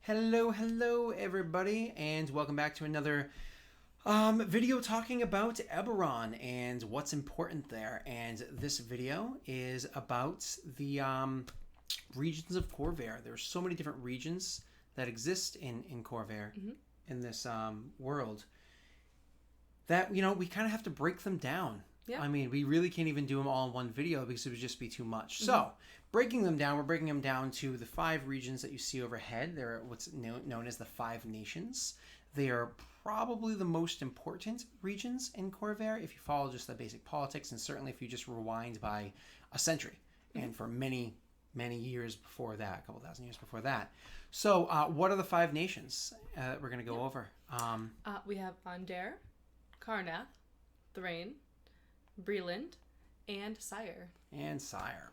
Hello, everybody, and welcome back to another video talking about Eberron and what's important there. And this video is about the regions of Khorvaire. There's so many different regions that exist in Khorvaire, in this world, that, we kind of have to break them down. Yeah. I mean, we really can't even do them all in one video because it would just be too much. So, breaking them down, we're breaking them down to the 5 regions that you see overhead. They're what's known as the 5 nations. They are probably the most important regions in Khorvaire if you follow just the basic politics, and certainly if you just rewind by a century and for many, many years before that, a couple thousand years before that. So, what are the 5 nations that we're going to go over? We have Untitled, Carnath, Thrain, Breeland, and Sire.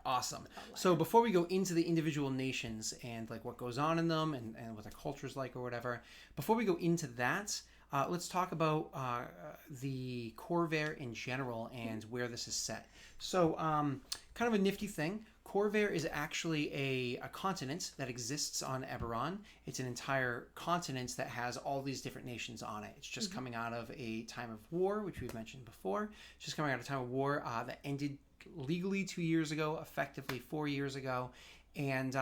Awesome. So before we go into the individual nations and like what goes on in them and what their culture's like or whatever, before we go into that, let's talk about the Khorvaire in general and where this is set. So kind of a nifty thing. Khorvaire is actually a continent that exists on Eberron. It's an entire continent that has all these different nations on it. It's just coming out of a time of war, which we've mentioned before. It's just coming out of a time of war that ended legally 2 years ago, effectively 4 years ago. And,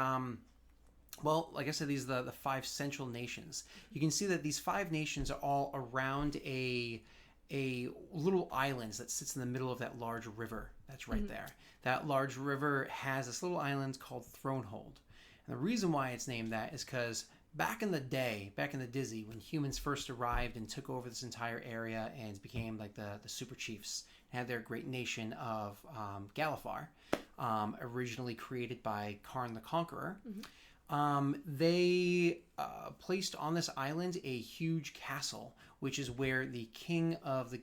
well, like I said, these are the 5 central nations. You can see that these 5 nations are all around a little island that sits in the middle of that large river that's right there. That large river has this little island called Thronehold. And the reason why it's named that is because back in the Dizzy, when humans first arrived and took over this entire area and became like the super chiefs and had their great nation of Galifar, originally created by Karn the Conqueror, they placed on this island a huge castle, which is where the king of the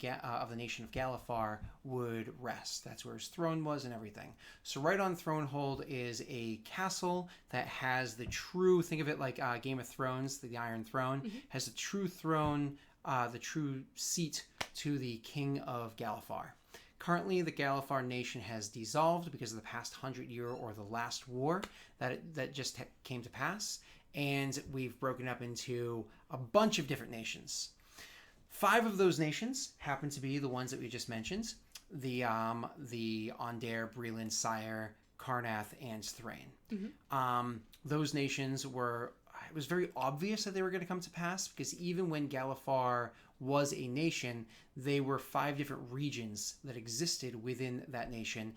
nation of Galifar would rest. That's where his throne was and everything. So right on Thronehold is a castle that has the true, think of it like Game of Thrones, the Iron Throne, has the true throne, the true seat to the king of Galifar. Currently, the Galifar nation has dissolved because of the past 100-year or the last war that just came to pass, and we've broken up into a bunch of different nations. 5 of those nations happen to be the ones that we just mentioned: the Onder, Breeland, Sire, Carnath, and Thrain. Those nations it was very obvious that they were going to come to pass because even when Galifar was a nation, they were 5 different regions that existed within that nation,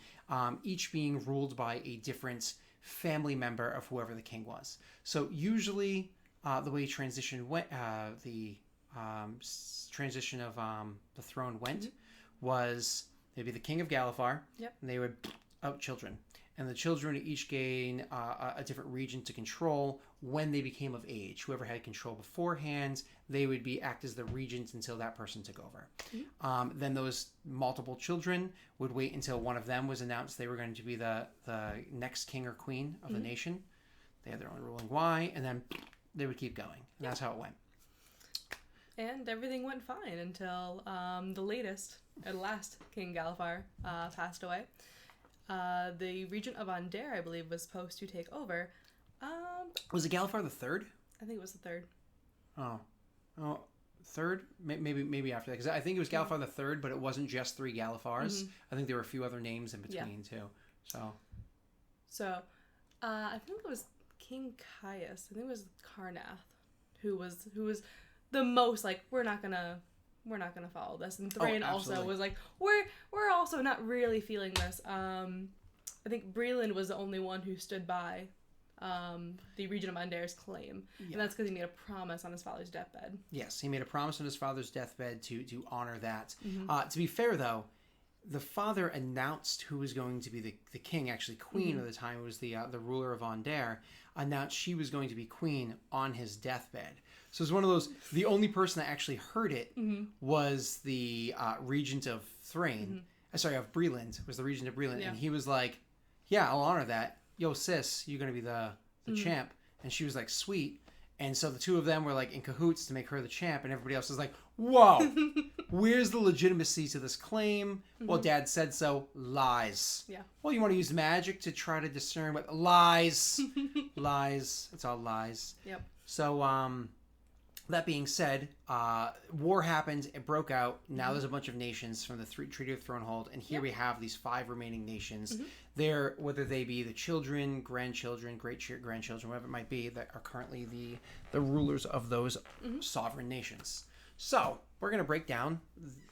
each being ruled by a different family member of whoever the king was. So usually the way transition went, the transition of the throne went was they'd be the king of Galifar, and they would out children. And the children would each gain a different region to control when they became of age. Whoever had control beforehand, they would act as the regent until that person took over. Then those multiple children would wait until one of them was announced they were going to be the next king or queen of the nation. They had their own ruling why, and then they would keep going. And that's how it went. And everything went fine until the last King Galifar passed away. The region of Onder, I believe, was supposed to take over. Was it Galifar the Third? I think it was the 3rd. Oh, third? Maybe after that, because I think it was Galifar the Third, but it wasn't just 3 Galifars. I think there were a few other names in between too. So, I think it was King Caius. I think it was Carnath, who was the most like we're not gonna follow this, and Thrain also was like we're also not really feeling this. I think Breeland was the only one who stood by the region of Under's claim, and that's because he made a promise on his father's deathbed. Yes, he made a promise on his father's deathbed to honor that. To be fair, though, the father announced who was going to be the king. Actually, queen at the time was the ruler of Onder. Announced she was going to be queen on his deathbed. So it's one of those. The only person that actually heard it was the regent of Thrain. Of Breeland. Was the regent of Breeland, and he was like, "Yeah, I'll honor that. Yo, sis, you're gonna be the champ." And she was like, "Sweet." And so the two of them were like in cahoots to make her the champ, and everybody else was like, "Whoa, where's the legitimacy to this claim?" Well, Dad said so. Lies. Yeah. Well, you want to use magic to try to discern what lies? Lies. It's all lies. Yep. So, that being said, war happened. It broke out. Now there's a bunch of nations from the Treaty of Thronehold, and here we have these 5 remaining nations. They're, whether they be the children, grandchildren, great-grandchildren, whatever it might be, that are currently the rulers of those sovereign nations. So we're going to break down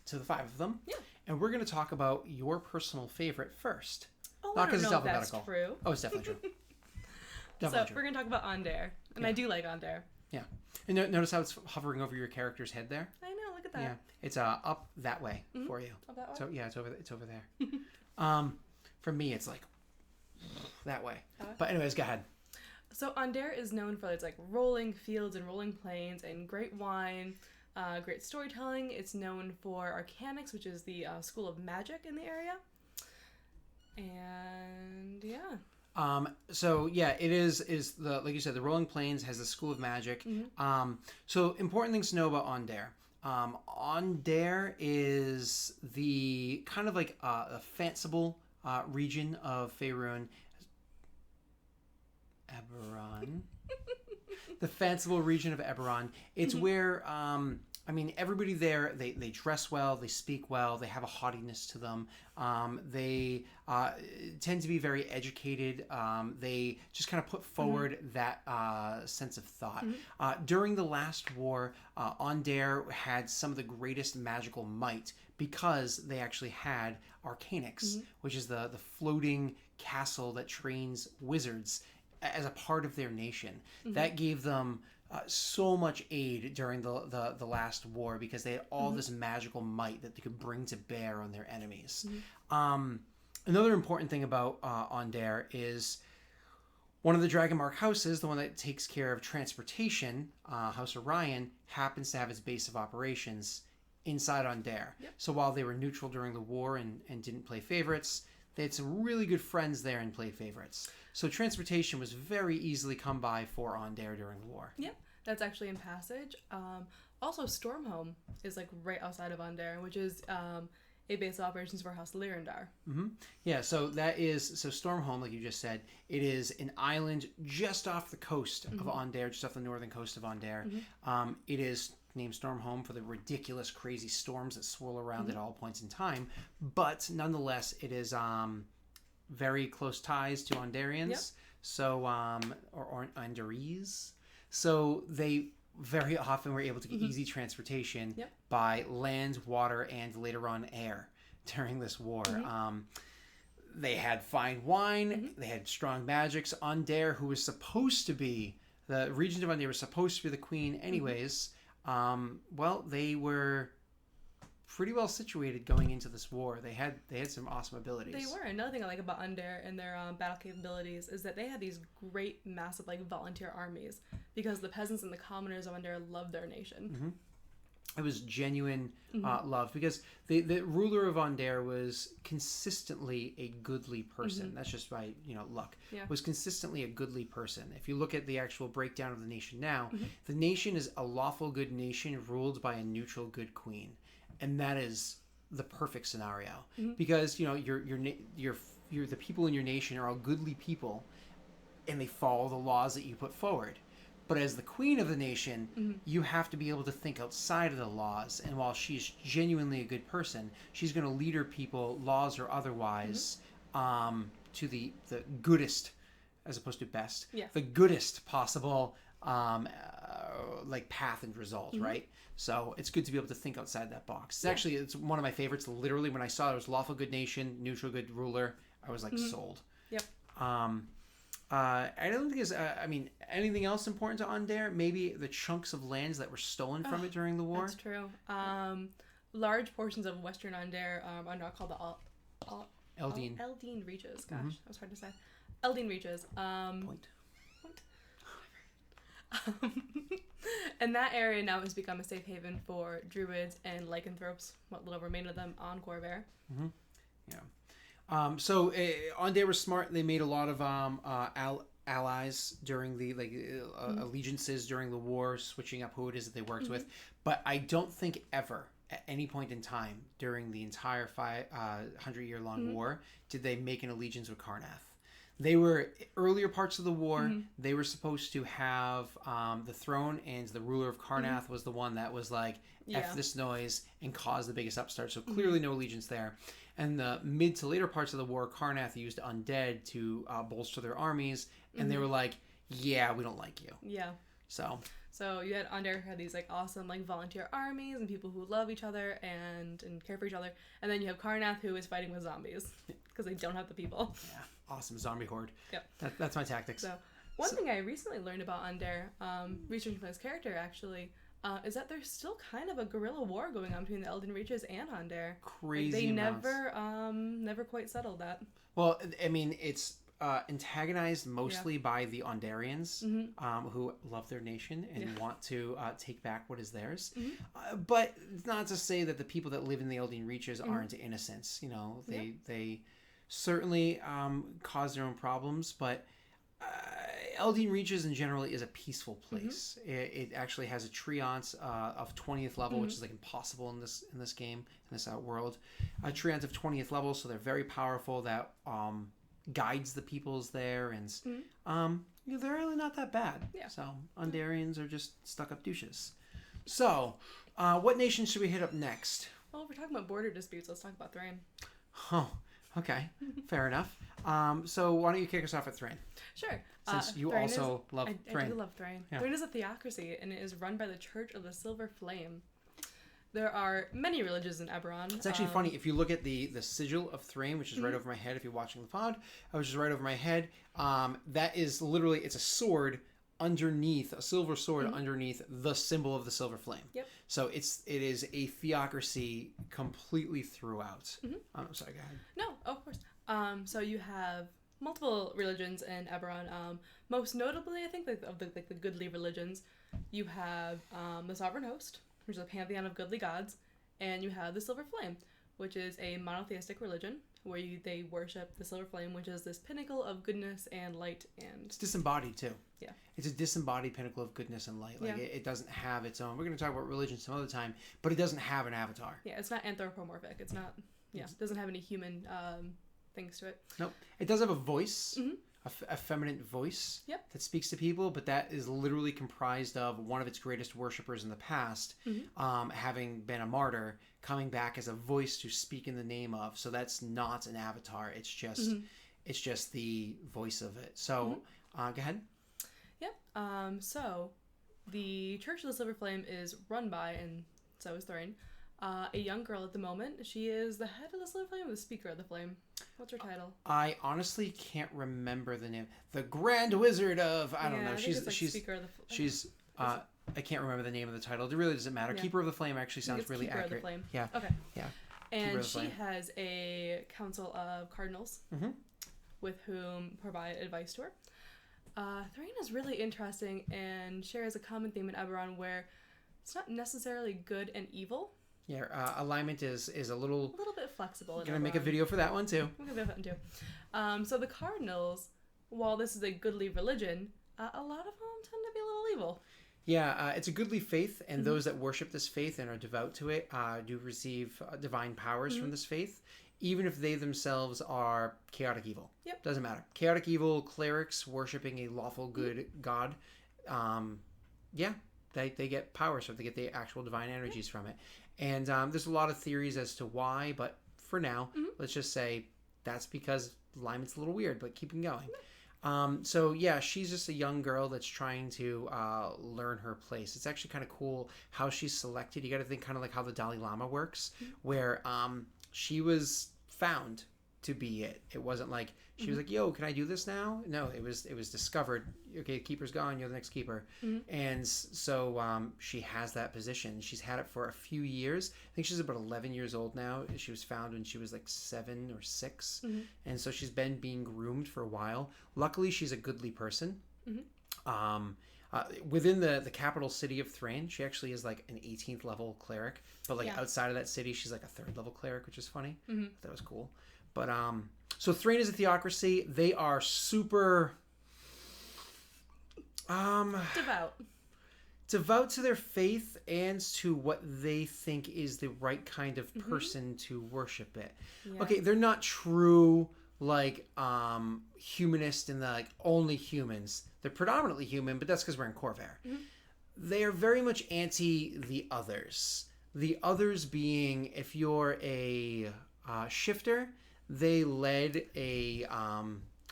to the 5 of them, and we're going to talk about your personal favorite first. Oh, Not I don't know if that's true. Oh, it's definitely true. We're going to talk about Ondair, and I do like Ondair. Yeah. And notice how it's hovering over your character's head there? I know, look at that. Yeah. It's up that way for you. Up that way? So yeah, it's over there. For me it's like that way. But anyways, go ahead. So Ondair is known for its like rolling fields and rolling plains and great wine, great storytelling. It's known for Arcanics, which is the school of magic in the area. And yeah. So yeah, it is the, like you said, the Rolling Plains has the School of Magic. So important things to know about Ondair. Ondair is the kind of like a fanciful region of Faerun. Eberron. The fanciful region of Eberron. It's where everybody there, they dress well, they speak well, they have a haughtiness to them. They tend to be very educated. They just kind of put forward that sense of thought. During the last war, Ondair had some of the greatest magical might because they actually had Arcanics, which is the floating castle that trains wizards as a part of their nation. That gave them so much aid during the last war because they had all this magical might that they could bring to bear on their enemies. Another important thing about Ondair is one of the Dragonmark houses, the one that takes care of transportation, House Orion, happens to have its base of operations inside Ondair. So while they were neutral during the war and didn't play favorites, they had some really good friends there and played favorites. So transportation was very easily come by for Ondair during the war. Yep, that's actually in Passage. Also, Stormhome is like right outside of Ondair, which is a base of operations for House Lyrandar. Yeah, so that is, Stormhome, like you just said, it is an island just off the coast of Ondair, just off the northern coast of Ondair. It is named Stormhome for the ridiculous, crazy storms that swirl around at all points in time, but nonetheless, it is very close ties to Ondarians, so or Ondarese. So they very often were able to get easy transportation by land, water, and later on air during this war. They had fine wine, they had strong magics. Ondair, who was supposed to be, the regent of Ondair was supposed to be the queen anyways, well, they were pretty well situated going into this war. They had some awesome abilities. They were. Another thing I like about Ondair and their battle capabilities is that they had these great, massive, like, volunteer armies because the peasants and the commoners of Ondair loved their nation. It was genuine love because the ruler of Ondair was consistently a goodly person. That's just by luck. Was consistently a goodly person. If you look at the actual breakdown of the nation now, the nation is a lawful good nation ruled by a neutral good queen. And that is the perfect scenario because you're the people in your nation are all goodly people, and they follow the laws that you put forward. But as the queen of the nation, you have to be able to think outside of the laws. And while she's genuinely a good person, she's going to lead her people, laws or otherwise, to the goodest, as opposed to best, the goodest possible like path and result, right? So it's good to be able to think outside that box. It's one of my favorites. Literally, when I saw it was lawful good nation, neutral good ruler, I was like sold. I don't think anything else important to Ondair. Maybe the chunks of lands that were stolen from it during the war. That's true. Large portions of Western Ondair are now called the Eldine Reaches. Gosh, that was hard to say. Eldine Reaches. Point. And that area now has become a safe haven for druids and lycanthropes, what little remain of them on Khorvaire. So Ondair was smart. They made a lot of allies during the allegiances during the war, switching up who it is that they worked with. But I don't think ever at any point in time during the entire 100-year-long war did they make an allegiance with Karnath. They were earlier parts of the war. They were supposed to have the throne, and the ruler of Carnath was the one that was like, F this noise, and caused the biggest upstart. So clearly no allegiance there. And the mid to later parts of the war, Carnath used undead to bolster their armies, and they were like, yeah, we don't like you. Yeah. So you had Undair had these like awesome like volunteer armies and people who love each other and care for each other, and then you have Carnath who is fighting with zombies because they don't have the people. Yeah, awesome zombie horde. Yep, that's my tactics. So one thing I recently learned about Undair, researching for this character actually, is that there's still kind of a guerrilla war going on between the Elden Reaches and Undair. Crazy. Like, they amounts. never quite settled that. Well, I mean, it's antagonized mostly by the Ondarians, who love their nation and want to take back what is theirs. But it's not to say that the people that live in the Elden Reaches aren't innocents. You know, they certainly cause their own problems, but Elden Reaches in general is a peaceful place. It actually has a treant of 20th level, which is like impossible in this game, in this world. A treant of 20th level, so they're very powerful. That guides the peoples there, and they're really not that bad. Yeah. So Undarians are just stuck-up douches. So, what nation should we hit up next? Well, if we're talking about border disputes, let's talk about Thrain. Oh, okay. Fair enough. So why don't you kick us off at Thrain? Sure. Since you Thrain also love Thrain. I do love Thrain. Yeah. Thrain is a theocracy, and it is run by the Church of the Silver Flame. There are many religions in Eberron. It's actually funny. If you look at the sigil of Thrain, which is right over my head, if you're watching the pod, which is right over my head, that is literally, it's a sword underneath, a silver sword underneath the symbol of the Silver Flame. Yep. So it is a theocracy completely throughout. I'm sorry, go ahead. No, of course. So you have multiple religions in Eberron. Most notably, I think, of the goodly religions, you have the Sovereign Host, which is a pantheon of goodly gods, and you have the Silver Flame, which is a monotheistic religion where they worship the Silver Flame, which is this pinnacle of goodness and light. And it's disembodied too. Yeah, it's a disembodied pinnacle of goodness and light. Like it doesn't have its own. We're going to talk about religion some other time, but it doesn't have an avatar. Yeah, it's not anthropomorphic. It's not. Yeah, it doesn't have any human things to it. Nope. It does have a voice. A feminine voice that speaks to people, but that is literally comprised of one of its greatest worshippers in the past, having been a martyr, coming back as a voice to speak in the name of. So that's not an avatar. It's just the voice of it. So go ahead. Yep. So the Church of the Silver Flame is run by, and so is Thrain, a young girl at the moment. She is the head of the Silver Flame, or the speaker of the flame. What's her title? I honestly can't remember the name. The Grand Wizard of I don't know. I think it's speaker of the flame. She's I can't remember the name of the title. It really doesn't matter. Yeah. Keeper of the Flame actually sounds really Keeper accurate. Of the Flame. Yeah. Okay. Yeah. And she has a council of cardinals with whom provide advice to her. Thrain is really interesting and shares a common theme in Eberron where it's not necessarily good and evil. Yeah, alignment is a little bit flexible. Gonna make a video for that one too. We're gonna do that one too. So the Cardinals, while this is a goodly religion, a lot of them tend to be a little evil. Yeah, it's a goodly faith, and those that worship this faith and are devout to it do receive divine powers from this faith, even if they themselves are chaotic evil. Yep. Doesn't matter. Chaotic evil clerics worshiping a lawful good god, they get powers, so they get the actual divine energies from it. And there's a lot of theories as to why, but for now, let's just say that's because alignment's a little weird, but keep going. So yeah, she's just a young girl that's trying to learn her place. It's actually kind of cool how she's selected. You got to think kind of like how the Dalai Lama works, where she was found to be it. It wasn't like she was like, "Yo, can I do this now?" No, it was discovered. Okay, keeper's gone. You're the next keeper, and so she has that position. She's had it for a few years. I think she's about 11 years old now. She was found when she was like 7 or 6, and so she's been being groomed for a while. Luckily, she's a goodly person. Within the capital city of Thrain, she actually is like an 18th level cleric, but like outside of that city, she's like a 3rd level cleric, which is funny. That was cool. But so Thrain is a theocracy. They are super devout to their faith and to what they think is the right kind of person to worship it. Yeah. Okay, they're not true like humanist and the like only humans. They're predominantly human, but that's because we're in Khorvaire. Mm-hmm. They are very much anti the others. The others being, if you're a shifter, they led a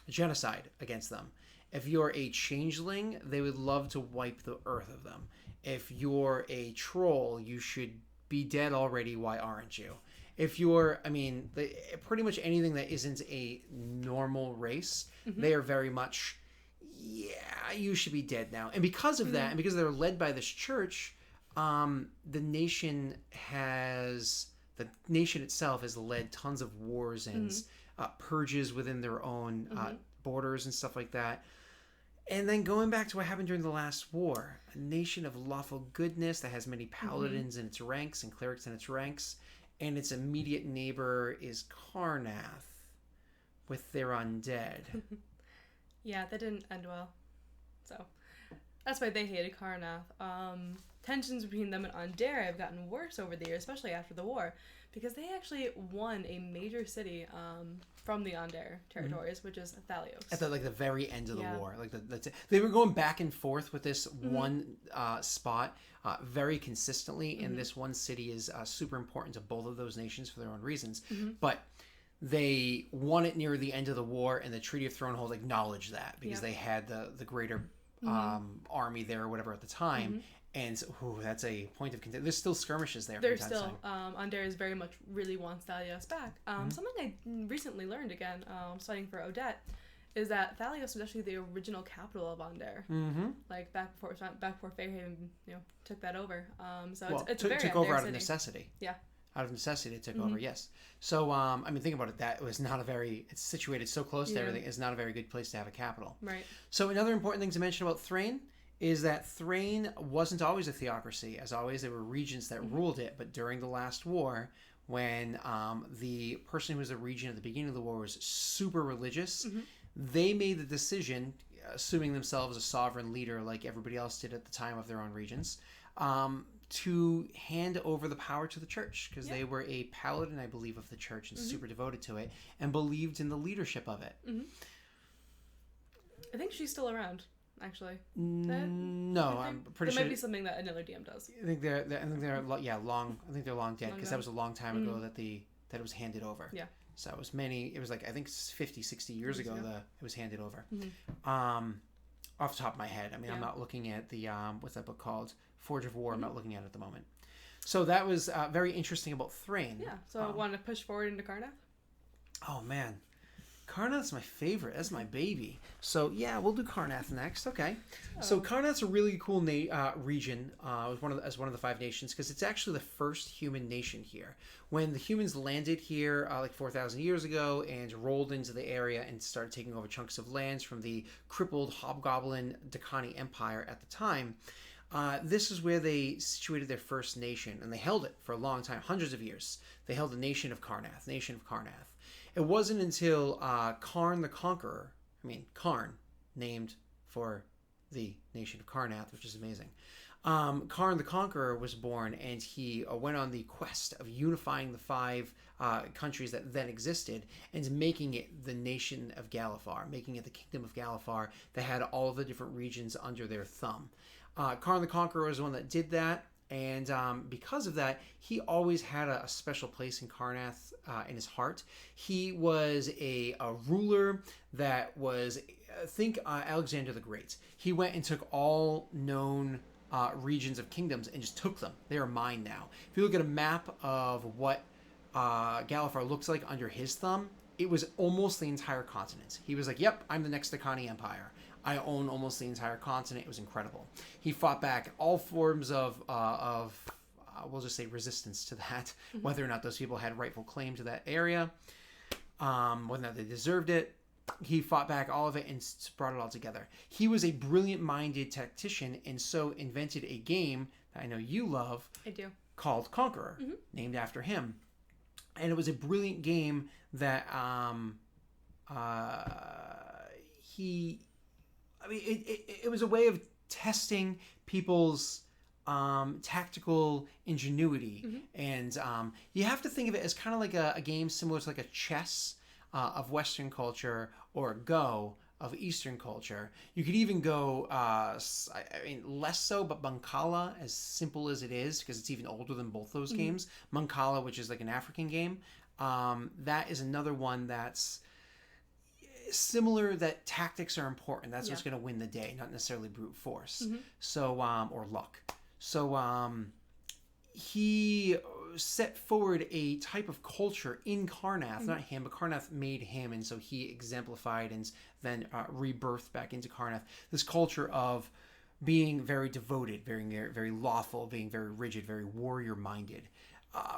genocide against them. If you're a changeling, they would love to wipe the earth of them. If you're a troll, you should be dead already. Why aren't you? If you're, pretty much anything that isn't a normal race, they are very much, yeah, you should be dead now. And because of that, and because they're led by this church, the nation itself has led tons of wars and purges within their own borders and stuff like that. And then going back to what happened during the last war, a nation of lawful goodness that has many paladins in its ranks and clerics in its ranks, and its immediate neighbor is Carnath with their undead. Yeah, that didn't end well. So that's why they hated Carnath. Tensions between them and Undair have gotten worse over the years, especially after the war, because they actually won a major city from the Undair territories, which is Thalios. At the very end of the war, they were going back and forth with this one spot very consistently, and this one city is super important to both of those nations for their own reasons. But they won it near the end of the war, and the Treaty of Thronehold acknowledged that because they had the greater army there or whatever at the time. And so, that's a point of contention. There's still skirmishes there. There's still. Undair is very much really wants Thalios back. Something I recently learned again, studying for Odette, is that Thalios was actually the original capital of Undair. Like back before Fairhaven, took that over. So it's very took over out city. of necessity. Yeah. Out of necessity, it took over. Yes. So think about it. That was not a very. It's situated so close to everything. It's not a very good place to have a capital. Right. So another important thing to mention about Thrain is that Thrain wasn't always a theocracy. As always, there were regents that ruled it. But during the last war, when the person who was the regent at the beginning of the war was super religious, they made the decision, assuming themselves a sovereign leader like everybody else did at the time of their own regents, to hand over the power to the church, because they were a paladin, I believe, of the church and super devoted to it and believed in the leadership of it. I think she's still around. Actually, no, I'm pretty sure. There might be something that another DM does. I think they're long. I think they're long dead, because that was a long time ago that it was handed over. Yeah. So it was like I think 50, 60 years ago that it was handed over. Off the top of my head, I'm not looking at the what's that book called? Forge of War. I'm not looking at it at the moment. So that was very interesting about Thrain. Yeah. So I want to push forward into Carnath. Oh man. Carnath's my favorite. That's my baby. So yeah, we'll do Carnath next. Okay. So Carnath's a really cool region. As one of the 5 nations, because it's actually the first human nation here. When the humans landed here like 4,000 years ago and rolled into the area and started taking over chunks of lands from the crippled hobgoblin Dakani Empire at the time, this is where they situated their first nation, and they held it for a long time, hundreds of years. They held the nation of Carnath. It wasn't until Karn the Conqueror, Karn, named for the nation of Carnath, which is amazing. Karn the Conqueror was born, and he went on the quest of unifying the 5 countries that then existed and making it the nation of Galifar, making it the kingdom of Galifar that had all of the different regions under their thumb. Karn the Conqueror was the one that did that. And because of that, he always had a special place in Carnath in his heart. He was a ruler that was, think Alexander the Great. He went and took all known regions of kingdoms and just took them. They are mine now. If you look at a map of what Galifar looks like under his thumb, it was almost the entire continent. He was like, yep, I'm the next Dakani Empire. I own almost the entire continent. It was incredible. He fought back all forms of we'll just say resistance to that, whether or not those people had rightful claim to that area, whether or not they deserved it. He fought back all of it and brought it all together. He was a brilliant-minded tactician, and so invented a game that I know you love. I do. Called Conqueror, named after him. And it was a brilliant game that it was a way of testing people's tactical ingenuity. And you have to think of it as kind of like a game similar to like a chess. of Western culture or go of Eastern culture. You could even go, less so, but Mancala, as simple as it is, because it's even older than both those games. Mancala, which is like an African game, that is another one that's similar, that tactics are important. That's what's going to win the day, not necessarily brute force. So, or luck. So, he set forward a type of culture in Karrnath, not him, but Karrnath made him, and so he exemplified and then rebirthed back into Karrnath this culture of being very devoted, very, very lawful, being very rigid, very warrior-minded.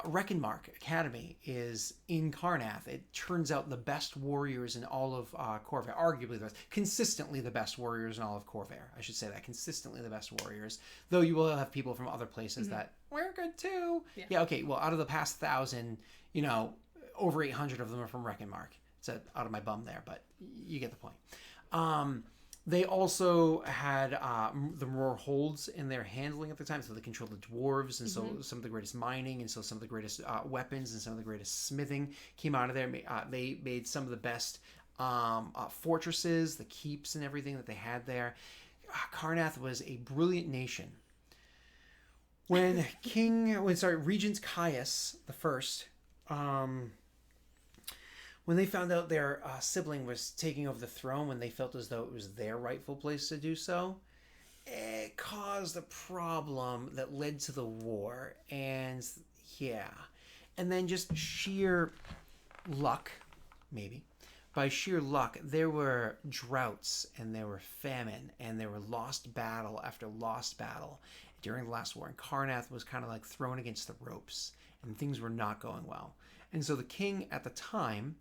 Reckonmark Academy is in Karrnath. It turns out the best warriors in all of Khorvaire, arguably consistently the best warriors in all of Khorvaire. I should say that, consistently the best warriors. Though you will have people from other places that, we're good too. Yeah, okay, well, out of the past 1,000, over 800 of them are from Reckonmark. It's out of my bum there, but you get the point. They also had the more holds in their handling at the time, so they controlled the dwarves, and so some of the greatest mining, and so some of the greatest weapons, and some of the greatest smithing came out of there. They made some of the best fortresses, the keeps, and everything that they had there. Karrnath was a brilliant nation. When Regent Caius the First, when they found out their sibling was taking over the throne, when they felt as though it was their rightful place to do so, it caused a problem that led to the war. And then just sheer luck, maybe. By sheer luck, there were droughts, and there were famine, and there were lost battle after lost battle during the last war. And Karrnath was kind of like thrown against the ropes, and things were not going well. And so the king at the time,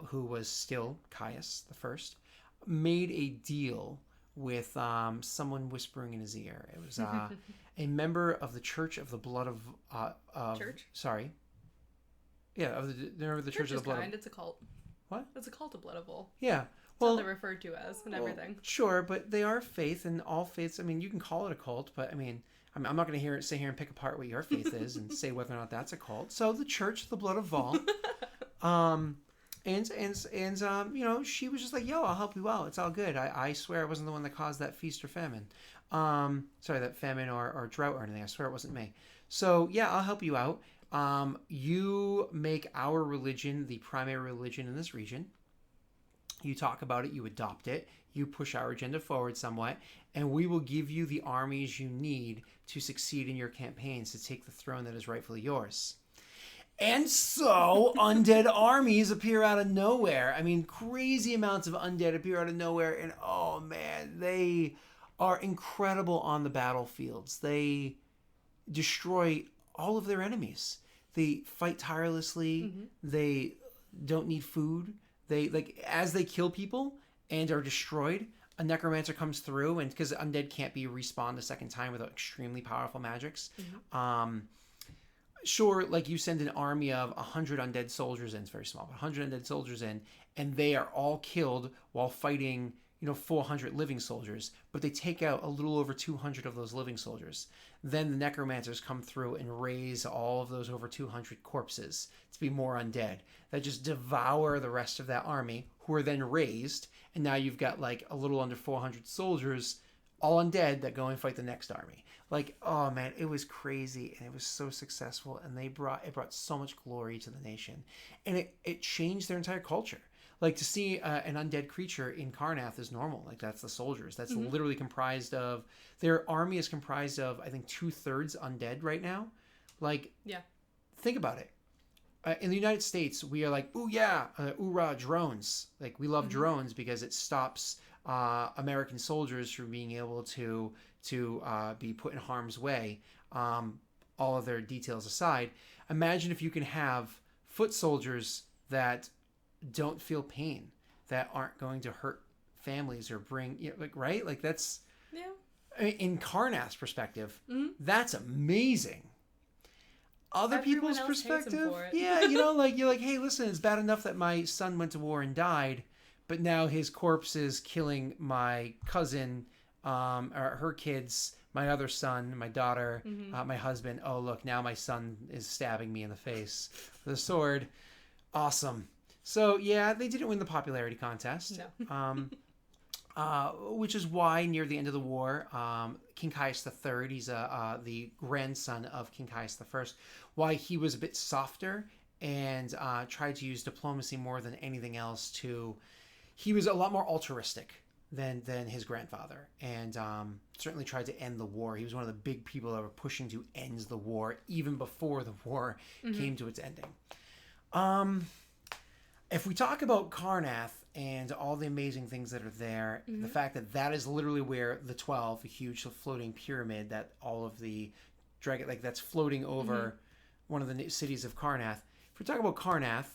who was still Caius the First, made a deal with someone whispering in his ear. It was a member of the Church of the Blood of Church? Sorry. Yeah, of the Church of the Blood. It's a cult. What? It's a cult of Blood of Vol. Yeah. That's all they're referred to as and everything. Sure, but they are faith, and all faiths. I mean, you can call it a cult, but I mean, I'm not going to sit here and pick apart what your faith is and say whether or not that's a cult. So the Church of the Blood of Vol. And she was just like, yo, I'll help you out. It's all good. I swear I wasn't the one that caused that feast or famine. That famine or drought or anything. I swear it wasn't me. So, yeah, I'll help you out. You make our religion the primary religion in this region. You talk about it. You adopt it. You push our agenda forward somewhat. And we will give you the armies you need to succeed in your campaigns to take the throne that is rightfully yours. And so, undead armies appear out of nowhere. I mean, crazy amounts of undead appear out of nowhere. And, oh, man, they are incredible on the battlefields. They destroy all of their enemies. They fight tirelessly. They don't need food. As they kill people and are destroyed, a necromancer comes through. And because undead can't be respawned a second time without extremely powerful magics. Sure, like you send an army of 100 undead soldiers in, it's very small, but 100 undead soldiers in, and they are all killed while fighting, 400 living soldiers, but they take out a little over 200 of those living soldiers. Then the necromancers come through and raise all of those over 200 corpses to be more undead that just devour the rest of that army, who are then raised, and now you've got like a little under 400 soldiers, all undead, that go and fight the next army. Like, oh man, it was crazy, and it was so successful, and it brought so much glory to the nation, and it changed their entire culture. Like, to see an undead creature in Karrnath is normal. Like, that's the soldiers. That's literally comprised of, their army is comprised of, I think, 2/3 undead right now. Like, think about it. In the United States, we are like, ooh yeah, oorah, drones. Like, we love drones because it stops American soldiers from being able to be put in harm's way. All of their details aside, imagine if you can have foot soldiers that don't feel pain, that aren't going to hurt families or bring, right? Like, that's, in Karrnath's perspective, that's amazing. Other people's perspective, you're like, hey, listen, it's bad enough that my son went to war and died, but now his corpse is killing my cousin, or her kids, my other son, my daughter, my husband. Oh, look, now my son is stabbing me in the face with a sword. Awesome. So yeah, they didn't win the popularity contest. No. Which is why near the end of the war, King Caius III, he's the grandson of King Caius I, why he was a bit softer and tried to use diplomacy more than anything else he was a lot more altruistic than his grandfather, and certainly tried to end the war. He was one of the big people that were pushing to end the war even before the war came to its ending. If we talk about Karnath and all the amazing things that are there, the fact that is literally where the 12, a huge floating pyramid that all of the dragon, like that's floating over one of the cities of Karnath. If we talk about Karnath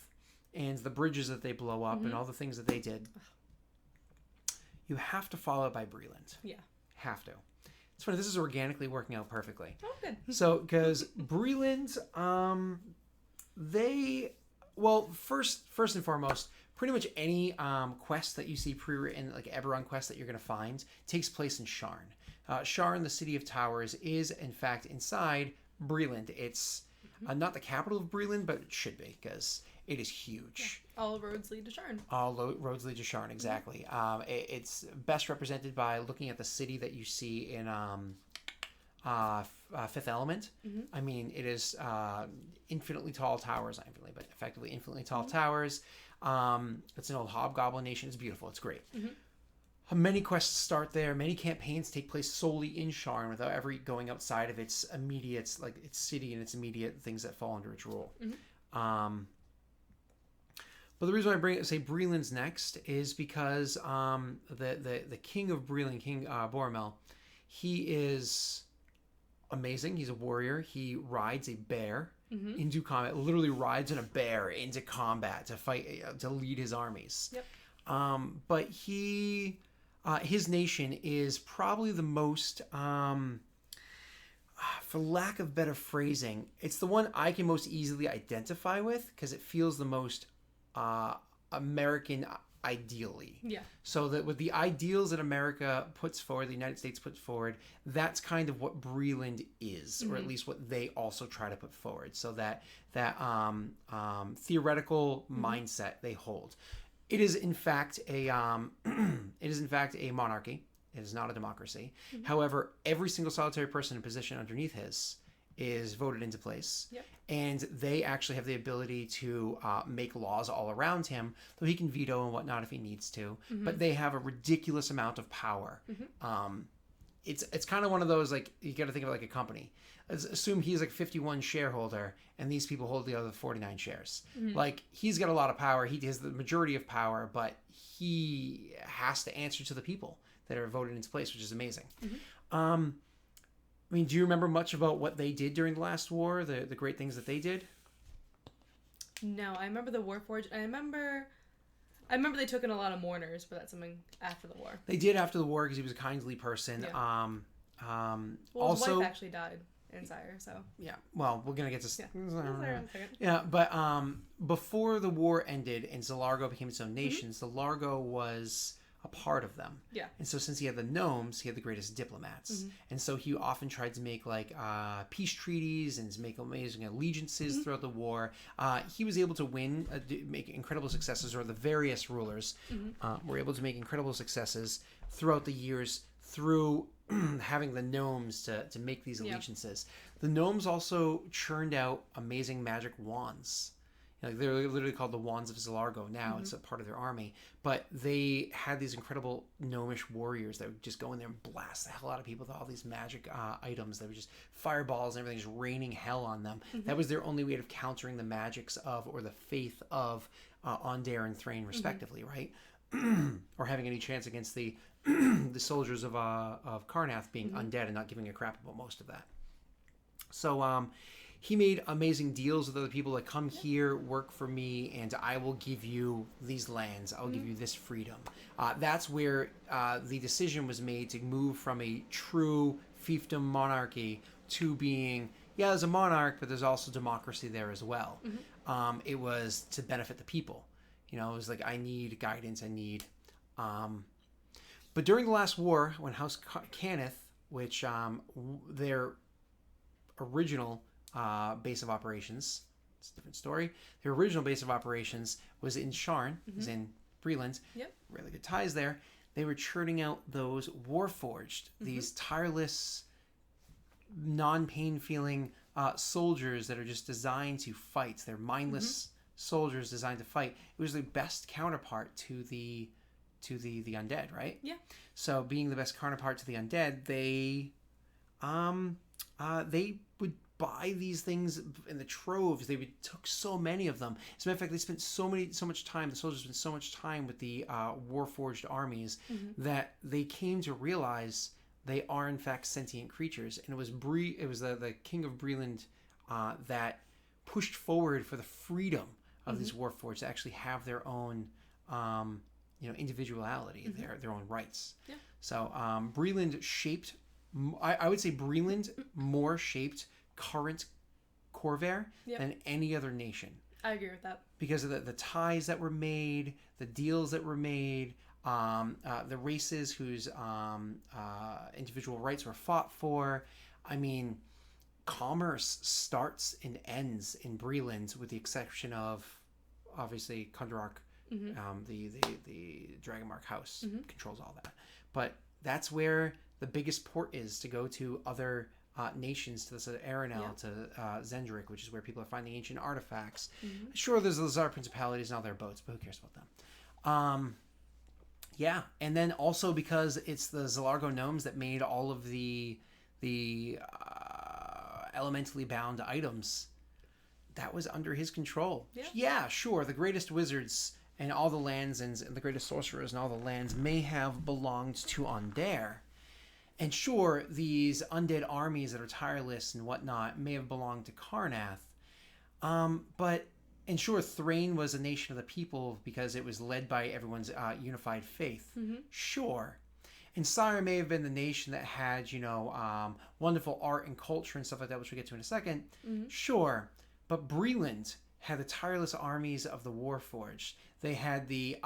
and the bridges that they blow up and all the things that they did, you have to follow it by Breeland. Yeah. Have to. It's funny, this is organically working out perfectly. Oh, good. So, because Breeland, first and foremost, pretty much any quest that you see pre-written, like Eberron quest that you're going to find, takes place in Sharn. Sharn, the city of towers, is in fact inside Breeland. It's not the capital of Breeland, but it should be because it is huge. Yeah. All roads lead to Sharn. All roads lead to Sharn, exactly. It's best represented by looking at the city that you see in Fifth Element. I mean, it is infinitely tall towers, not infinitely, but effectively infinitely tall towers. It's an old hobgoblin nation. It's beautiful. It's great. Many quests start there. Many campaigns take place solely in Sharn without ever going outside of its immediate, like its city and its immediate things that fall under its rule. But the reason why I say Breeland's next is because the king of Breeland, King Boromel, he is amazing. He's a warrior. He rides a bear into combat. Literally rides on a bear into combat to fight, to lead his armies. Yep. But his nation is probably the most, for lack of better phrasing, it's the one I can most easily identify with because it feels the most American ideally. Yeah. So that with the ideals that America puts forward, the United States puts forward, that's kind of what Breeland is, or at least what they also try to put forward. So that theoretical mindset they hold. It is in fact a monarchy. It is not a democracy. However, every single solitary person in position underneath his is voted into place. Yep. And they actually have the ability to make laws all around him, though he can veto and whatnot if he needs to. But they have a ridiculous amount of power. It's kind of one of those, like, you got to think of it like a company. Assume he's like 51 shareholder and these people hold the other 49 shares. Like, he's got a lot of power. He has the majority of power, but he has to answer to the people that are voted into place, which is amazing. I mean, do you remember much about what they did during the last war? The great things that they did? No, I remember the Warforged. I remember they took in a lot of mourners, but that's something after the war. They did after the war because he was a kindly person. Yeah. Well, his wife actually died in Sire, so. Yeah, well, we're going to get to... Yeah. Yeah, but before the war ended and Zilargo became its own nation, Zilargo was a part of them. Yeah. And so since he had the gnomes, he had the greatest diplomats. And so he often tried to make like peace treaties and to make amazing allegiances throughout the war. He was able to make incredible successes, or the various rulers were able to make incredible successes throughout the years through having the gnomes to make these allegiances. The gnomes also churned out amazing magic wands. Like, they're literally called the Wands of Zilargo now. It's a part of their army. But they had these incredible gnomish warriors that would just go in there and blast the hell out of people with all these magic items. They were just fireballs and everything, just raining hell on them. That was their only way of countering the magics of, or the faith of, Ondair and Thrain, respectively, right? Or having any chance against the the soldiers of Karnath being undead and not giving a crap about most of that. So, he made amazing deals with other people, like, come here, work for me, and I will give you these lands. I'll give you this freedom. That's where the decision was made to move from a true fiefdom monarchy to being, there's a monarch, but there's also democracy there as well. It was to benefit the people. You know, it was like, I need guidance, But during the last war, when House Cannith, which their original base of operations it's a different story. Their original base of operations was in Sharn, was in Breelands. Yep. Really good ties there. They were churning out those Warforged, these tireless, non-pain feeling soldiers that are just designed to fight. They're mindless soldiers designed to fight. It was the best counterpart to the undead, right? Yeah. So being the best counterpart to the undead, they would buy these things in the troves. They took so many of them. As a matter of fact, they spent so much time. The soldiers spent so much time with the Warforged armies that they came to realize they are in fact sentient creatures. And it was the king of Breeland that pushed forward for the freedom of these Warforged to actually have their own individuality, their own rights. Yeah. So Breeland shaped. I would say Breeland more shaped current Khorvaire than any other nation. I agree with that. Because of the ties that were made, the deals that were made, the races whose individual rights were fought for. I mean, commerce starts and ends in Breeland, with the exception of, obviously, Kundarok, the Dragonmark house controls all that. But that's where the biggest port is to go to other nations, to the Aeronel, to Zendrik, which is where people are finding ancient artifacts. Sure, there's the Lazar principalities and all their boats, but who cares about them? Yeah, and then also because it's the Zalargo gnomes that made all of the elementally bound items, that was under his control. Yeah, sure, the greatest wizards and all the lands and the greatest sorcerers and all the lands may have belonged to Undair. And sure, these undead armies that are tireless and whatnot may have belonged to Karnath. And sure, Thrain was a nation of the people because it was led by everyone's unified faith. Sure. And Sire may have been the nation that had, wonderful art and culture and stuff like that, which we'll get to in a second. Sure. But Breeland had the tireless armies of the Warforged. They had the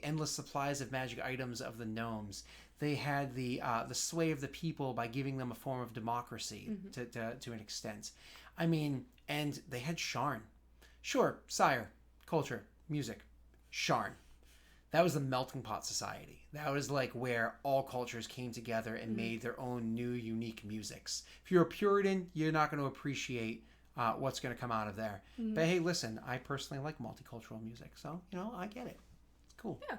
endless supplies of magic items of the gnomes. They had the sway of the people by giving them a form of democracy to an extent. I mean, and they had Sharn. Sure, Sire, culture, music, Sharn. That was the melting pot society. That was like where all cultures came together and made their own new, unique musics. If you're a Puritan, you're not going to appreciate what's going to come out of there. But hey, listen, I personally like multicultural music, so I get it. It's cool. Yeah.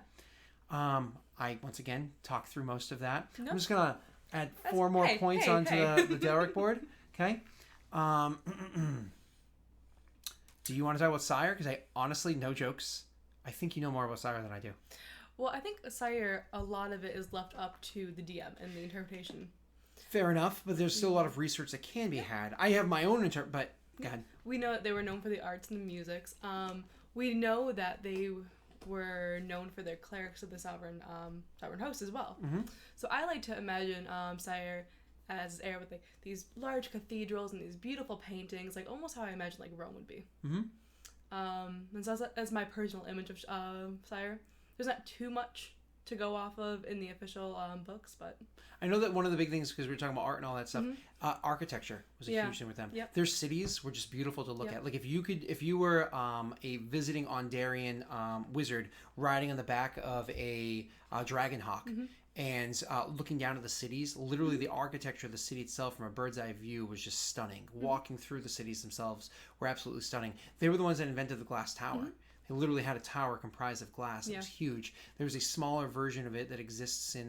I once again talked through most of that. Nope. I'm just gonna add four more points onto the Derek board. Okay. Do you want to talk about Sire? Because I honestly, no jokes, I think you know more about Sire than I do. Well, I think Sire, a lot of it is left up to the DM and the interpretation. Fair enough, but there's still a lot of research that can be had. I have my own but go ahead. We know that they were known for the arts and the musics. We know that they were known for their clerics of the sovereign host as well. So I like to imagine Sire as air with like these large cathedrals and these beautiful paintings, like almost how I imagine like Rome would be. And so that's my personal image of Sire. There's not too much to go off of in the official books, but I know that one of the big things, because we were talking about art and all that stuff, architecture was a huge thing with them. Their cities were just beautiful to look at. Like if you were a visiting Ondarian wizard riding on the back of a Dragonhawk and looking down at the cities, literally the architecture of the city itself from a bird's eye view was just stunning. Walking through the cities themselves were absolutely stunning. They were the ones that invented the glass tower. They literally had a tower comprised of glass. It was huge. There was a smaller version of it that exists in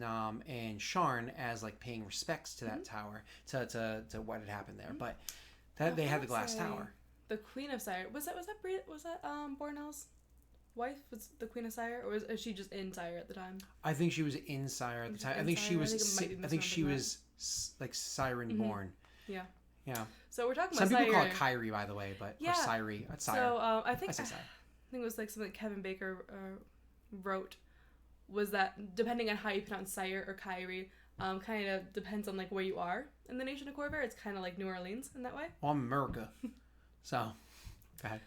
Sharn as like paying respects to that tower to what had happened there. But they had the glass tower. The Queen of Sire was that Bornell's wife was the Queen of Sire, or is she just in Sire at the time? I think she was in Sire at the time. I think she was like Siren born. Yeah. So we're talking about some people call it Kyrie, by the way, but or Sire. That's Sire. So I think say Sire. I think it was like something that Kevin Baker wrote, was that depending on how you pronounce Sire or Kyrie, kind of depends on like where you are in the nation of Khorvaire. It's kind of like New Orleans in that way. Well, I'm America. So, go ahead.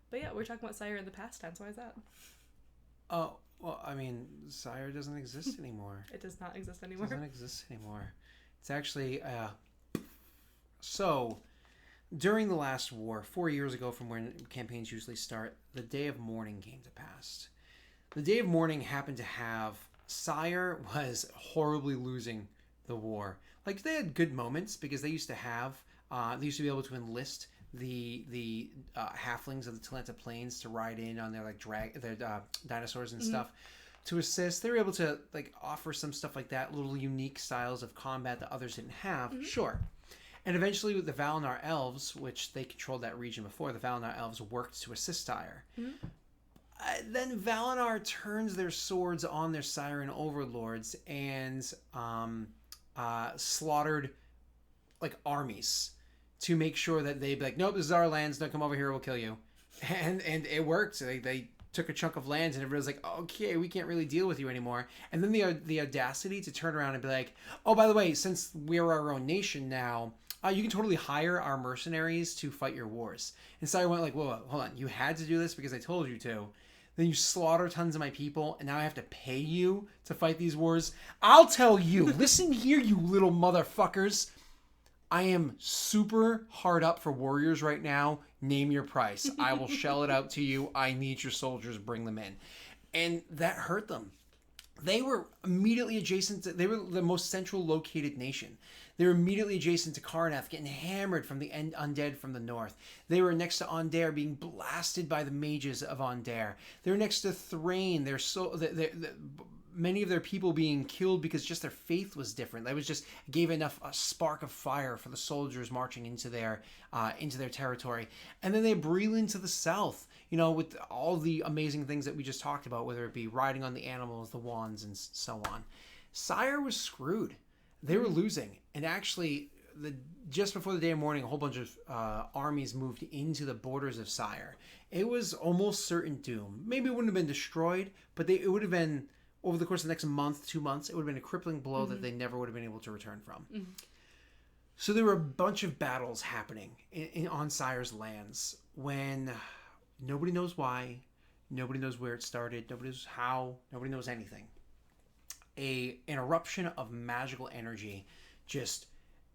But yeah, we're talking about Sire in the past tense. Why is that? Oh, well, I mean, Sire doesn't exist anymore. It does not exist anymore. It doesn't exist anymore. It's actually, so, during the last war, 4 years ago from when campaigns usually start, the Day of Mourning came to pass. The Day of Mourning happened to have Sire was horribly losing the war. Like, they had good moments because they used to have, they used to be able to enlist the halflings of the Talenta Plains to ride in on their dinosaurs and stuff to assist. They were able to like offer some stuff like that, little unique styles of combat that others didn't have. Sure. And eventually with the Valinor elves, which they controlled that region before, the Valinor elves worked to assist Sire. Then Valinor turns their swords on their Siren overlords and slaughtered like armies to make sure that they'd be like, nope, this is our lands, don't come over here, we'll kill you. And it worked. So they took a chunk of lands and everybody's like, okay, we can't really deal with you anymore. And then the audacity to turn around and be like, oh, by the way, since we're our own nation now, you can totally hire our mercenaries to fight your wars. And Sire went like, whoa, hold on, you had to do this because I told you to. Then you slaughter tons of my people, and now I have to pay you to fight these wars? I'll tell you, listen here, you little motherfuckers. I am super hard up for warriors right now. Name your price. I will shell it out to you. I need your soldiers. Bring them in. And that hurt them. They were immediately adjacent to, they were the most central located nation. They were immediately adjacent to Carnath, getting hammered from the undead from the north. They were next to Ondair, being blasted by the mages of Ondair. They were next to Thrain. Many of their people being killed because just their faith was different. That was just gave enough a spark of fire for the soldiers marching into their territory. And then they have Breeland to the south, you know, with all the amazing things that we just talked about, whether it be riding on the animals, the wands, and so on. Sire was screwed. They were losing. And actually, just before the Day of Mourning, a whole bunch of armies moved into the borders of Sire. It was almost certain doom. Maybe it wouldn't have been destroyed, but it would have been, over the course of the next month, 2 months, it would have been a crippling blow that they never would have been able to return from. So there were a bunch of battles happening on Sire's lands when nobody knows why, nobody knows where it started, nobody knows how, nobody knows anything. An eruption of magical energy just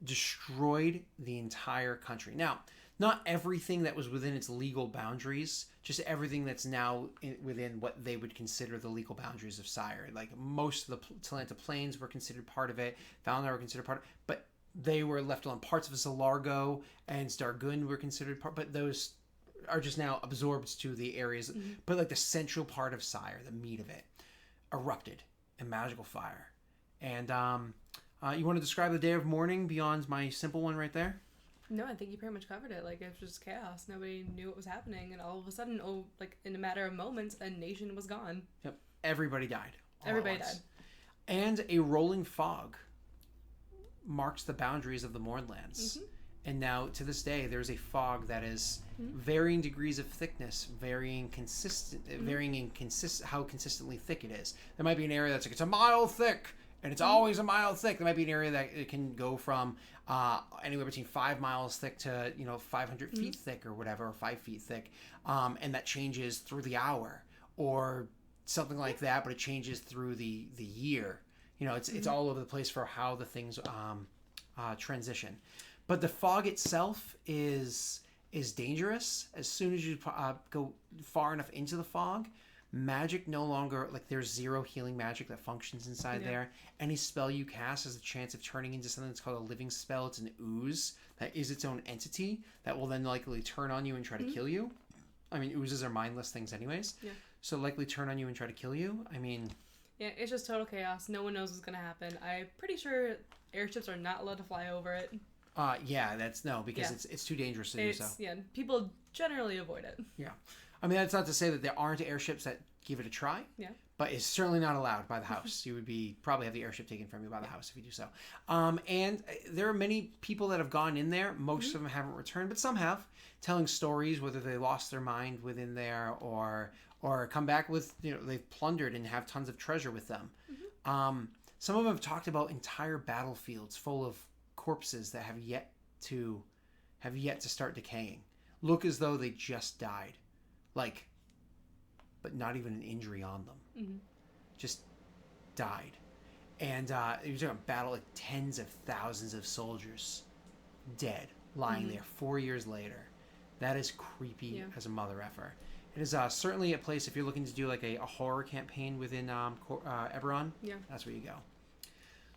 destroyed the entire country. Now, not everything that was within its legal boundaries, just everything that's now within what they would consider the legal boundaries of Sire. Like, most of the Talenta Plains were considered part of it, Valinor were considered part of it, but they were left alone. Parts of Zalargo and Stargund were considered part, but those are just now absorbed to the areas. But like the central part of Sire, the meat of it, erupted in magical fire. And you want to describe the Day of Mourning beyond my simple one right there? No, I think you pretty much covered it. Like, it was just chaos. Nobody knew what was happening, and all of a sudden, like in a matter of moments, a nation was gone. Yep, everybody died. Everybody died. And a rolling fog marks the boundaries of the Mournlands. And now, to this day, there's a fog that is varying degrees of thickness, varying in how consistently thick it is. There might be an area that's like, it's a mile thick, and it's always a mile thick. There might be an area that it can go from anywhere between 5 miles thick to 500 feet thick or whatever, or 5 feet thick, and that changes through the hour or something like that. But it changes through the year. You know, it's all over the place for how the things transition. But the fog itself is dangerous. As soon as you go far enough into the fog, magic no longer, like, there's zero healing magic that functions inside there. Any spell you cast has a chance of turning into something that's called a living spell. It's an ooze that is its own entity that will then likely turn on you and try to kill you. I mean, oozes are mindless things anyways. Yeah. So likely turn on you and try to kill you. I mean... Yeah, it's just total chaos. No one knows what's going to happen. I'm pretty sure airships are not allowed to fly over it. Because it's too dangerous to do so. Yeah, people generally avoid it. Yeah. I mean, that's not to say that there aren't airships that give it a try. Yeah. But it's certainly not allowed by the house. You would probably have the airship taken from you by the house if you do so. And there are many people that have gone in there. Most of them haven't returned, but some have, telling stories, whether they lost their mind within there or come back with, they've plundered and have tons of treasure with them. Some of them have talked about entire battlefields full of corpses that have yet to start decaying. Look as though they just died. Like, but not even an injury on them. Just died. And you're talking about battle, like tens of thousands of soldiers dead lying there 4 years later. That is creepy as a mother effer. It is certainly a place, if you're looking to do like a horror campaign within Eberron, that's where you go.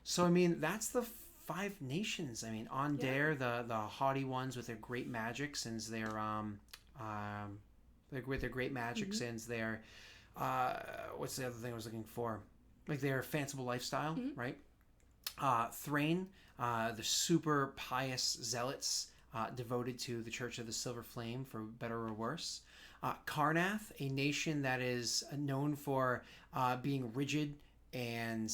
So, I mean, that's the 5 nations. I mean, Undair, the haughty ones with their great magics and their great magics and their what's the other thing I was looking for? Like their fanciful lifestyle, right? Thrain, the super pious zealots devoted to the Church of the Silver Flame, for better or worse. Carnath, a nation that is known for being rigid and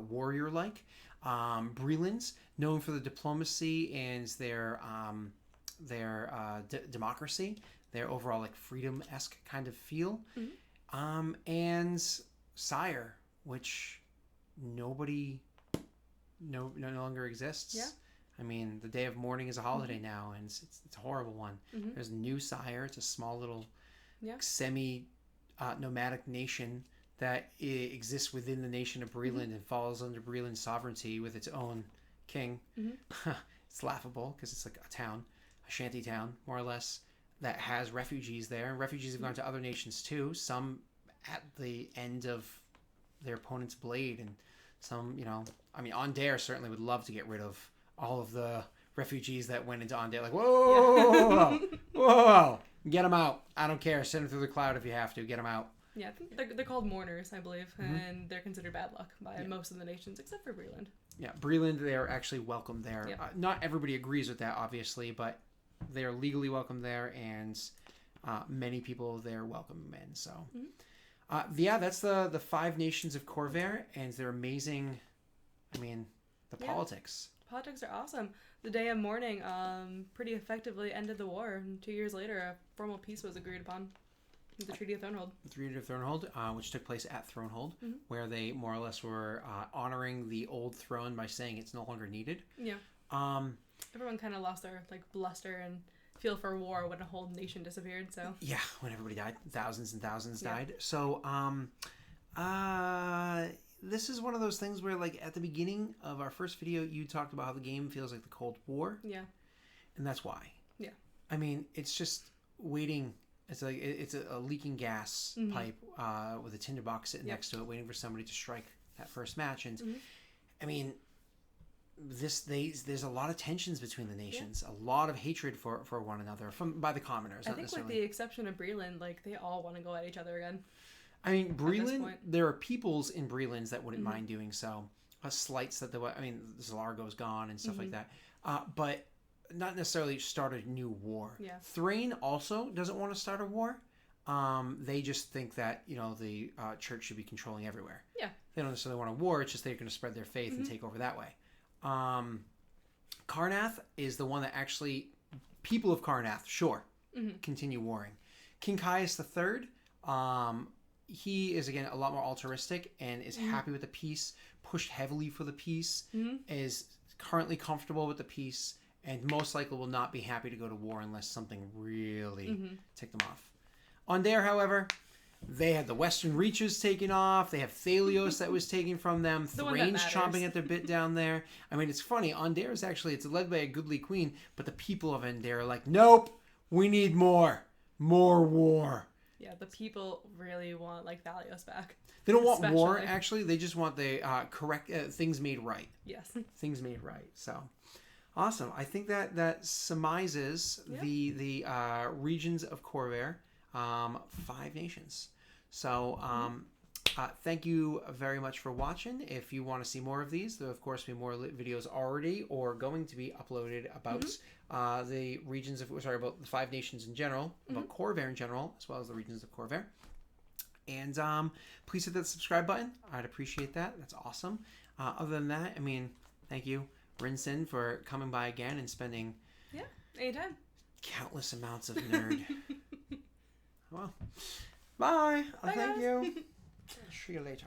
warrior-like. Breelands, known for the diplomacy and their democracy, their overall like freedom-esque kind of feel. And Sire, which no longer exists. Yeah. I mean, the day of mourning is a holiday now, and it's a horrible one. There's a new Sire. It's a small little semi-nomadic nation that exists within the nation of Breeland and falls under Breeland's sovereignty with its own king. It's laughable because it's like a town, a shanty town, more or less, that has refugees there. And refugees have gone to other nations too, some at the end of their opponent's blade, and some, I mean, Undair certainly would love to get rid of all of the refugees that went into Undair. Like, whoa, get them out. I don't care. Send them through the cloud if you have to. Get them out. Yeah, I think they're called mourners, I believe, and they're considered bad luck by most of the nations, except for Breeland. Yeah, Breeland, they are actually welcome there. Not everybody agrees with that, obviously, but they are legally welcome there, and many people there welcome them in. So, that's the 5 nations of Khorvaire, and they're amazing. I mean, the politics. Politics are awesome. The day of mourning pretty effectively ended the war, and 2 years later, a formal peace was agreed upon. The Treaty of Thronehold. The Treaty of Thronehold, which took place at Thronehold, where they more or less were honoring the old throne by saying it's no longer needed. Yeah. Everyone kind of lost their bluster and feel for war when a whole nation disappeared. So. Yeah, when everybody died, thousands and thousands died. So, this is one of those things where, like, at the beginning of our first video, you talked about how the game feels like the Cold War. Yeah. And that's why. Yeah. I mean, it's just waiting. It's like it's a leaking gas pipe with a tinderbox sitting next to it, waiting for somebody to strike that first match. And I mean, there's a lot of tensions between the nations, a lot of hatred for one another by the commoners. I think, with the exception of Breeland, like they all want to go at each other again. I mean, Breeland. There are peoples in Breelands that wouldn't mind doing so. Slights that the Zalargo's gone and stuff like that, but not necessarily start a new war. Yeah. Thrain also doesn't want to start a war. They just think that the church should be controlling everywhere. Yeah. They don't necessarily want a war. It's just they're going to spread their faith and take over that way. Carnath is the one that actually people of Carnath continue warring. King Caius III. He is, again, a lot more altruistic and is happy with the peace, pushed heavily for the peace, is currently comfortable with the peace, and most likely will not be happy to go to war unless something really ticked them off. Undair, however, they had the Western Reaches taken off. They have Thalios that was taken from them. Thrain's chomping at their bit down there. I mean, it's funny. Undair is actually, it's led by a goodly queen, but the people of Undair are like, nope, we need more. More war. Yeah, the people really want, Thalios back. They don't want war, actually. They just want the correct things made right. Yes. Things made right. So, awesome. I think that surmises the regions of Khorvaire, 5 nations. So, thank you very much for watching. If you want to see more of these, there will, of course, be more videos already or going to be uploaded about the regions about the 5 nations in general, about Khorvaire in general, as well as the regions of Khorvaire. And please hit that subscribe button. I'd appreciate that. That's awesome. Other than that, I mean, thank you, Rinsen, for coming by again and spending anytime countless amounts of nerd. Well, bye. Bye, Thank guys. you. See you later.